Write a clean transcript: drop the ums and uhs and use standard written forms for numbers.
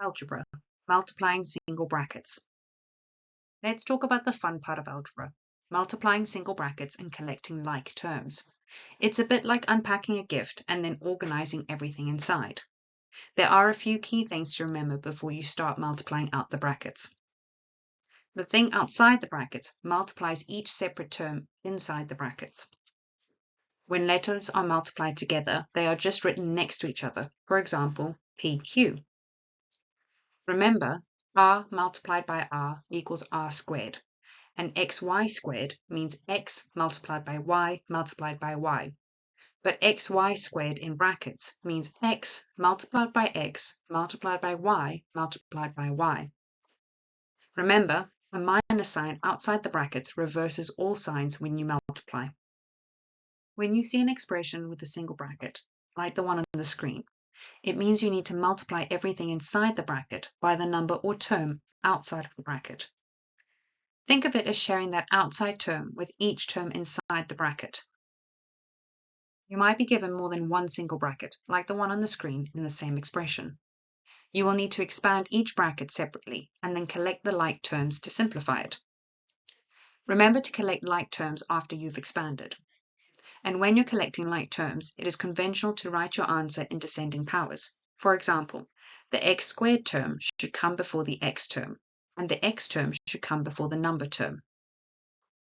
Algebra, multiplying single brackets. Let's talk about the fun part of algebra, multiplying single brackets and collecting like terms. It's a bit like unpacking a gift and then organizing everything inside. There are a few key things to remember before you start multiplying out the brackets. The thing outside the brackets multiplies each separate term inside the brackets. When letters are multiplied together, they are just written next to each other. For example, PQ. Remember, r multiplied by r equals r squared, and xy squared means x multiplied by y multiplied by y. But xy squared in brackets means x multiplied by x multiplied by y multiplied by y. Remember, a minus sign outside the brackets reverses all signs when you multiply. When you see an expression with a single bracket, like the one on the screen, it means you need to multiply everything inside the bracket by the number or term outside of the bracket. Think of it as sharing that outside term with each term inside the bracket. You might be given more than one single bracket, like the one on the screen in the same expression. You will need to expand each bracket separately and then collect the like terms to simplify it. Remember to collect like terms after you've expanded. And when you're collecting like terms, it is conventional to write your answer in descending powers. For example, the x squared term should come before the x term, and the x term should come before the number term.